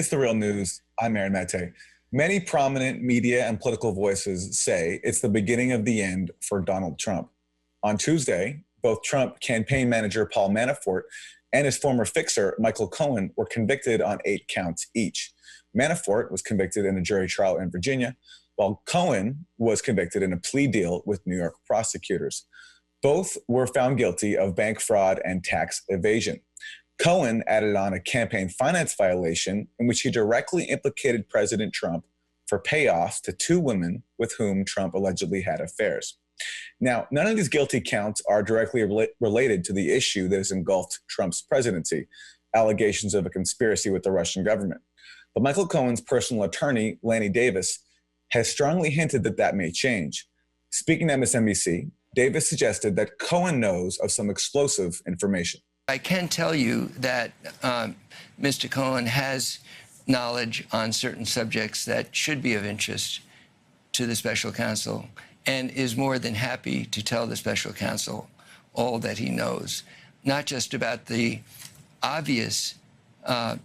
It's the real news. I'm Aaron Mate. Many prominent media and political voices say it's the beginning of the end for Donald Trump. On Tuesday, both Trump campaign manager Paul Manafort and his former fixer Michael Cohen were convicted on 8 counts each. Manafort was convicted in a jury trial in Virginia, while Cohen was convicted in a plea deal with New York prosecutors. Both were found guilty of bank fraud and tax evasion. Cohen added on a campaign finance violation in which he directly implicated President Trump for payoffs to 2 women with whom Trump allegedly had affairs. Now, none of these guilty counts are directly related to the issue that has engulfed Trump's presidency, allegations of a conspiracy with the Russian government. But Michael Cohen's personal attorney, Lanny Davis, has strongly hinted that that may change. Speaking to MSNBC, Davis suggested that Cohen knows of some explosive information. I can tell you that Mr. Cohen has knowledge on certain subjects that should be of interest to the special counsel and is more than happy to tell the special counsel all that he knows, not just about the obvious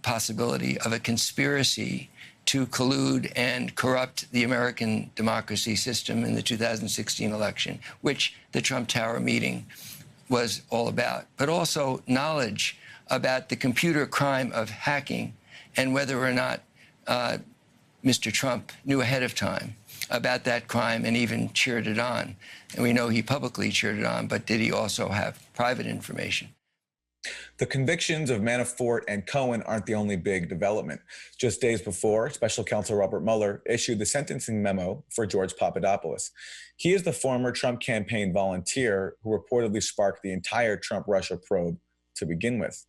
possibility of a conspiracy to collude and corrupt the American democracy system in the 2016 election, which the Trump Tower meeting was all about, but also knowledge about the computer crime of hacking and whether or not Mr. Trump knew ahead of time about that crime and even cheered it on. And we know he publicly cheered it on, but did he also have private information? The convictions of Manafort and Cohen aren't the only big development. Just days before, Special Counsel Robert Mueller issued the sentencing memo for George Papadopoulos. He is the former Trump campaign volunteer who reportedly sparked the entire Trump-Russia probe to begin with.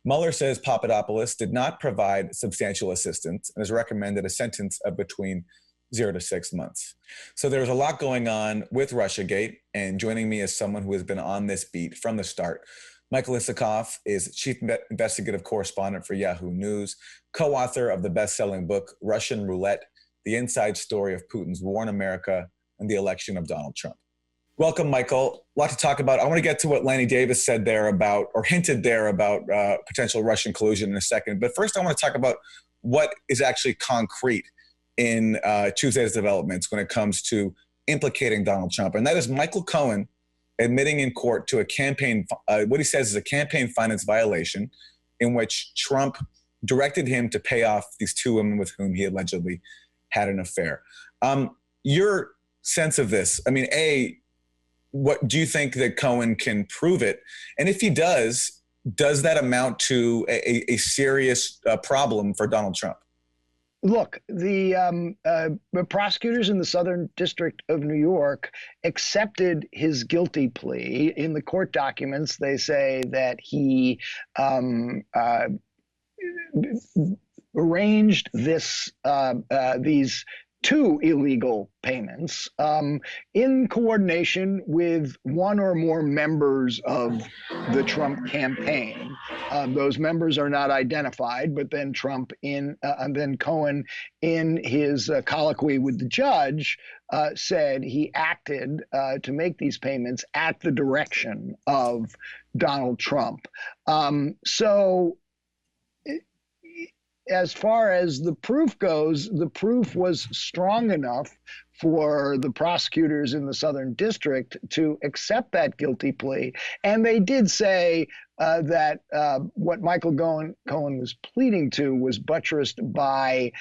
Mueller says Papadopoulos did not provide substantial assistance and has recommended a sentence of between 0 to 6 months. So there's a lot going on with Russiagate, and joining me is someone who has been on this beat from the start. Michael Isikoff is chief investigative correspondent for Yahoo News, co-author of the best-selling book, Russian Roulette, The Inside Story of Putin's War in America and the Election of Donald Trump. Welcome, Michael. A lot to talk about. I want to get to what Lanny Davis said there about, or hinted there about potential Russian collusion in a second. But first, I want to talk about what is actually concrete in Tuesday's developments when it comes to implicating Donald Trump. And that is Michael Cohen admitting in court to a campaign, what he says is a campaign finance violation in which Trump directed him to pay off these 2 women with whom he allegedly had an affair. Your sense of this, I mean, what do you think that Cohen can prove it? And if he does that amount to a serious problem for Donald Trump? Look, the prosecutors in the Southern District of New York accepted his guilty plea. In the court documents, they say that he arranged these 2 illegal payments in coordination with 1 or more members of the Trump campaign. Those members are not identified, but then then Cohen, in his colloquy with the judge, said he acted to make these payments at the direction of Donald Trump. So as far as the proof goes, the proof was strong enough for the prosecutors in the Southern District to accept that guilty plea. And they did say that what Michael Cohen was pleading to was buttressed by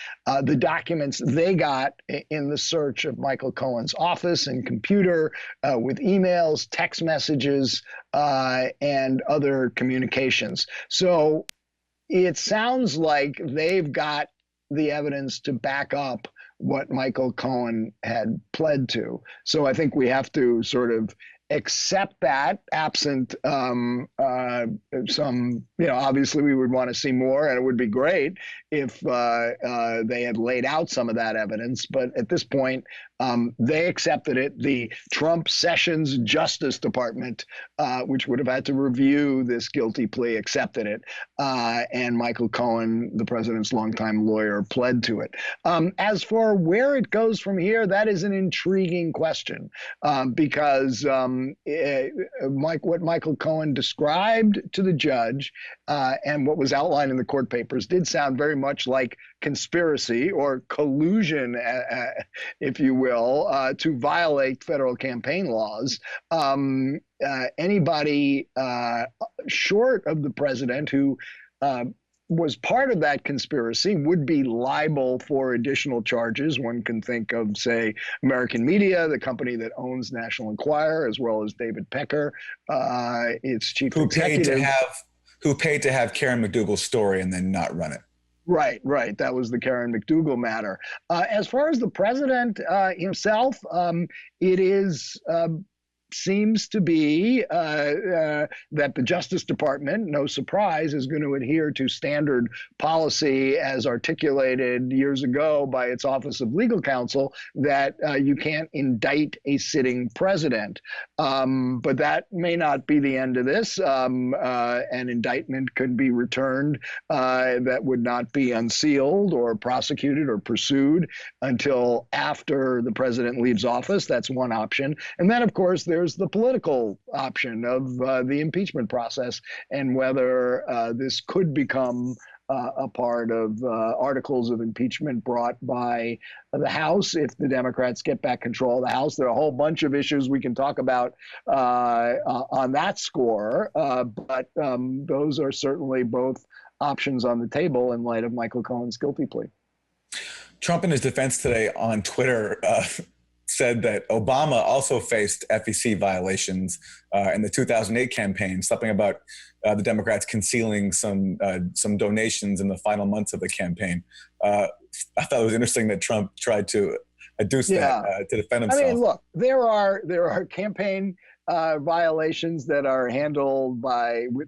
the documents they got in the search of Michael Cohen's office and computer with emails, text messages, and other communications. So it sounds like they've got the evidence to back up what Michael Cohen had pled to. So I think we have to sort of accept that, absent some, obviously we would want to see more, and it would be great if they had laid out some of that evidence. But at this point, They accepted it. The Trump Sessions Justice Department, which would have had to review this guilty plea, accepted it. And Michael Cohen, the president's longtime lawyer, pled to it. As for where it goes from here, that is an intriguing question because what Michael Cohen described to the judge and what was outlined in the court papers did sound very much like conspiracy or collusion, if you will, to violate federal campaign laws. Anybody short of the president who was part of that conspiracy would be liable for additional charges. One can think of, say, American Media, the company that owns National Enquirer, as well as David Pecker, its chief executive. Who paid to have Karen McDougal's story and then not run it. Right. That was the Karen McDougal matter. As far as the president himself, it is seems to be that the Justice Department, no surprise, is going to adhere to standard policy as articulated years ago by its Office of Legal Counsel that you can't indict a sitting president. But that may not be the end of this. An indictment could be returned that would not be unsealed or prosecuted or pursued until after the president leaves office. That's one option. And then, of course, there's the political option of the impeachment process and whether this could become a part of articles of impeachment brought by the House if the Democrats get back control of the House. There are a whole bunch of issues we can talk about on that score, but those are certainly both options on the table in light of Michael Cohen's guilty plea. Trump in his defense today on Twitter said that Obama also faced FEC violations in the 2008 campaign, something about the Democrats concealing some donations in the final months of the campaign. I thought it was interesting that Trump tried to adduce that to defend himself. I mean, look, there are campaign violations that are handled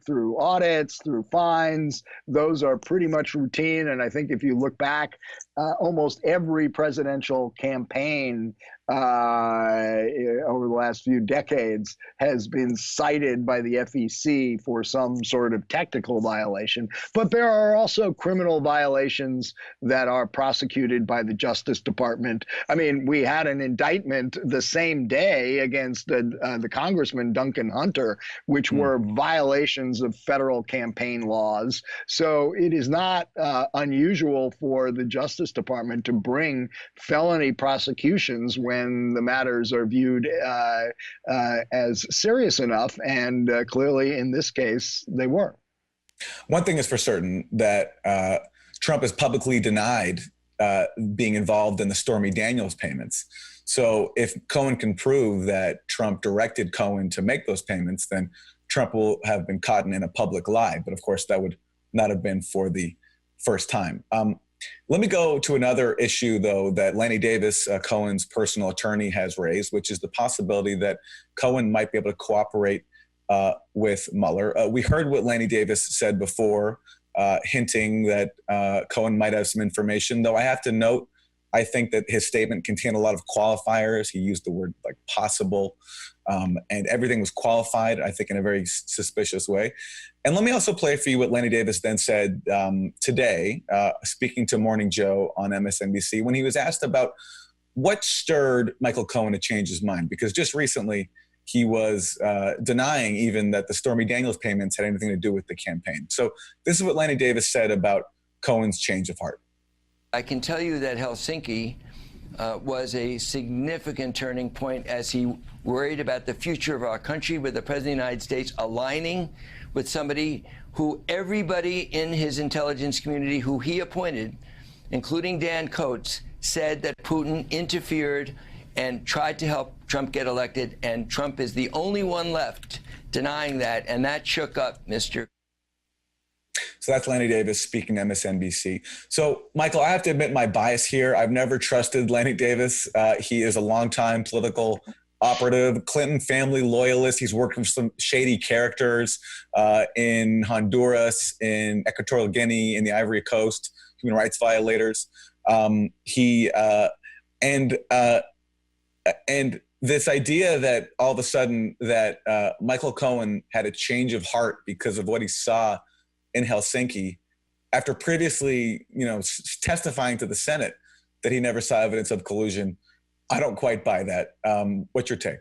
through audits, through fines. Those are pretty much routine. And I think if you look back, almost every presidential campaign over the last few decades has been cited by the FEC for some sort of technical violation. But there are also criminal violations that are prosecuted by the Justice Department. I mean, we had an indictment the same day against the Congressman Duncan Hunter, which were violations of federal campaign laws. So it is not unusual for the Justice Department to bring felony prosecutions when the matters are viewed as serious enough, and clearly in this case they were. One thing is for certain, that Trump has publicly denied being involved in the Stormy Daniels payments. So if Cohen can prove that Trump directed Cohen to make those payments, then Trump will have been caught in a public lie. But of course, that would not have been for the first time. Let me go to another issue, though, that Lanny Davis, Cohen's personal attorney, has raised, which is the possibility that Cohen might be able to cooperate with Mueller. We heard what Lanny Davis said before, hinting that Cohen might have some information, though I have to note, I think that his statement contained a lot of qualifiers. He used the word like possible, and everything was qualified, I think, in a very suspicious way. And let me also play for you what Lanny Davis then said today, speaking to Morning Joe on MSNBC, when he was asked about what stirred Michael Cohen to change his mind, because just recently he was denying even that the Stormy Daniels payments had anything to do with the campaign. So this is what Lanny Davis said about Cohen's change of heart. I can tell you that Helsinki was a significant turning point as he worried about the future of our country, with the President of the United States aligning with somebody who everybody in his intelligence community who he appointed, including Dan Coates, said that Putin interfered and tried to help Trump get elected, and Trump is the only one left denying that, and that shook up Mr. So that's Lanny Davis speaking to MSNBC. So, Michael, I have to admit my bias here. I've never trusted Lanny Davis. He is a longtime political operative, Clinton family loyalist. He's worked with some shady characters in Honduras, in Equatorial Guinea, in the Ivory Coast, human rights violators. And this idea that all of a sudden that Michael Cohen had a change of heart because of what he saw in Helsinki, after previously, testifying to the Senate that he never saw evidence of collusion, I don't quite buy that. What's your take?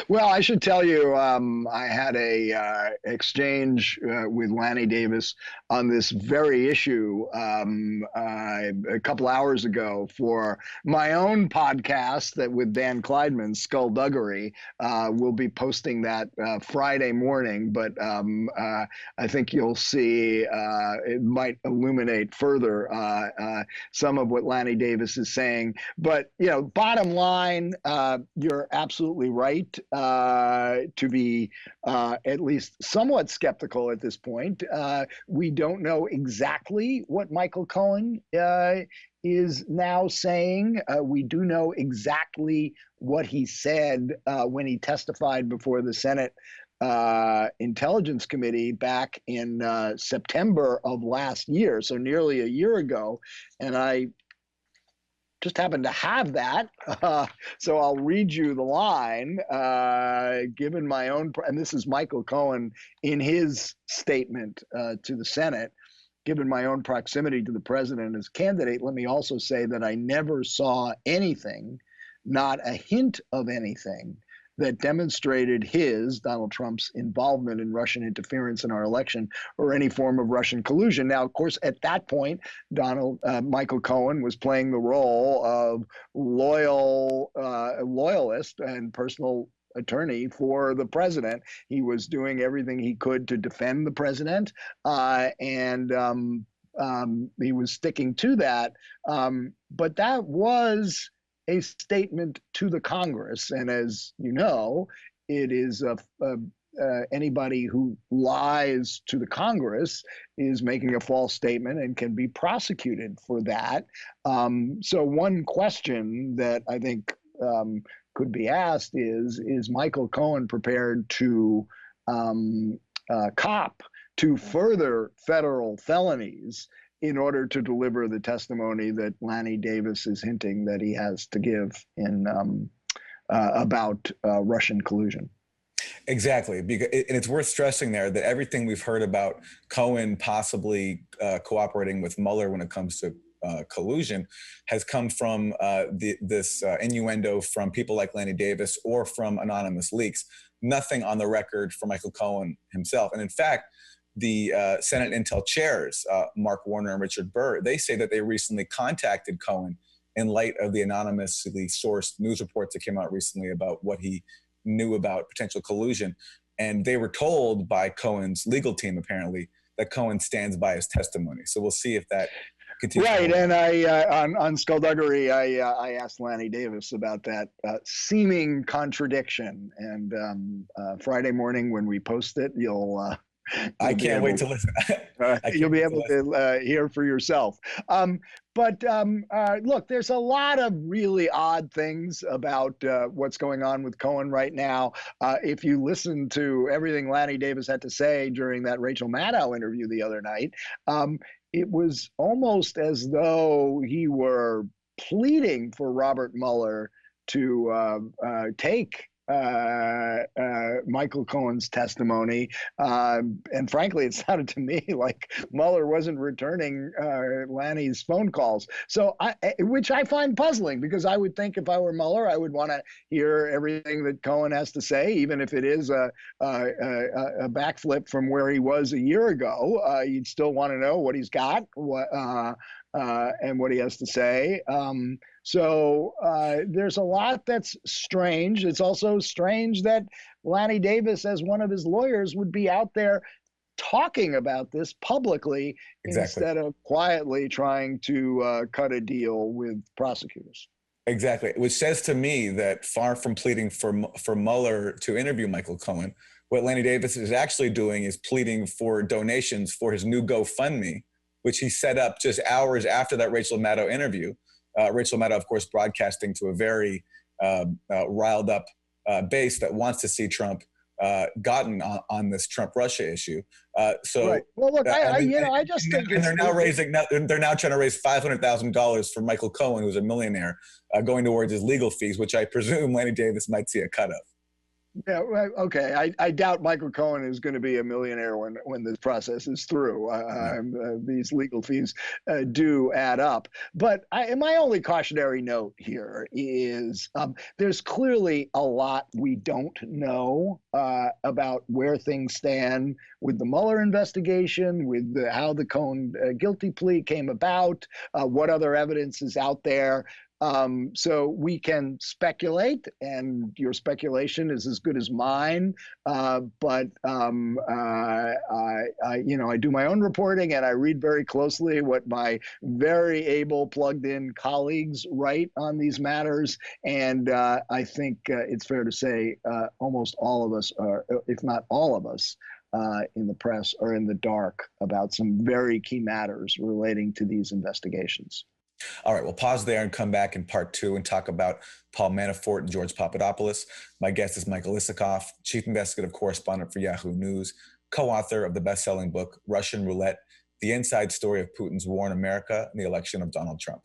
Well, I should tell you, I had a exchange with Lanny Davis on this very issue a couple hours ago for my own podcast that with Dan Kleidman, Skullduggery. We'll be posting that Friday morning, but I think you'll see it might illuminate further some of what Lanny Davis is saying. But bottom line, you're absolutely right to be at least somewhat skeptical at this point. We don't know exactly what Michael Cohen is now saying. We do know exactly what he said when he testified before the Senate Intelligence Committee back in September of last year, so nearly a year ago. And I just happen to have that. So I'll read you the line, given my own, and this is Michael Cohen in his statement to the Senate. Given my own proximity to the president as candidate, let me also say that I never saw anything, not a hint of anything, that demonstrated Donald Trump's involvement in Russian interference in our election or any form of Russian collusion. Now, of course, at that point, Michael Cohen was playing the role of loyalist and personal attorney for the president. He was doing everything he could to defend the president, and he was sticking to that. But that was a statement to the Congress. And as you know, it is anybody who lies to the Congress is making a false statement and can be prosecuted for that. So one question that I think could be asked is Michael Cohen prepared to cop to further federal felonies in order to deliver the testimony that Lanny Davis is hinting that he has to give about Russian collusion? Exactly. And it's worth stressing there that everything we've heard about Cohen possibly cooperating with Mueller when it comes to collusion has come from this innuendo from people like Lanny Davis or from anonymous leaks. Nothing on the record for Michael Cohen himself. And in fact, the Senate Intel chairs, Mark Warner and Richard Burr, they say that they recently contacted Cohen in light of the anonymously sourced news reports that came out recently about what he knew about potential collusion. And they were told by Cohen's legal team, apparently, that Cohen stands by his testimony. So we'll see if that continues. Right. And I, on Skullduggery, I asked Lanny Davis about that seeming contradiction. And Friday morning when we post it, I can't wait to listen. You'll be able to hear for yourself. But look, there's a lot of really odd things about what's going on with Cohen right now. If you listen to everything Lanny Davis had to say during that Rachel Maddow interview the other night, it was almost as though he were pleading for Robert Mueller to take Michael Cohen's testimony. And frankly, it sounded to me like Mueller wasn't returning Lanny's phone calls. So, which I find puzzling, because I would think if I were Mueller, I would want to hear everything that Cohen has to say, even if it is a backflip from where he was a year ago. You'd still want to know what he's got, and what he has to say. So there's a lot that's strange. It's also strange that Lanny Davis, as one of his lawyers, would be out there talking about this publicly instead of quietly trying to cut a deal with prosecutors. Exactly, which says to me that far from pleading for Mueller to interview Michael Cohen, what Lanny Davis is actually doing is pleading for donations for his new GoFundMe, which he set up just hours after that Rachel Maddow interview. Rachel Maddow, of course, broadcasting to a very riled up base that wants to see Trump gotten on this Trump-Russia issue. Right. Well, look, I just think they're now trying to raise $500,000 for Michael Cohen, who's a millionaire, going towards his legal fees, which I presume Lanny Davis might see a cut of. Yeah, right. Okay. I doubt Michael Cohen is going to be a millionaire when this process is through. These legal fees do add up. But my only cautionary note here is there's clearly a lot we don't know about where things stand with the Mueller investigation, with how the Cohen guilty plea came about, what other evidence is out there. So we can speculate, and your speculation is as good as mine. But I do my own reporting, and I read very closely what my very able, plugged-in colleagues write on these matters. And I think it's fair to say almost all of us, if not all of us, in the press are in the dark about some very key matters relating to these investigations. All right, we'll pause there and come back in part 2 and talk about Paul Manafort and George Papadopoulos. My guest is Michael Isikoff, chief investigative correspondent for Yahoo News, co-author of the best-selling book, Russian Roulette, The Inside Story of Putin's War in America and the Election of Donald Trump.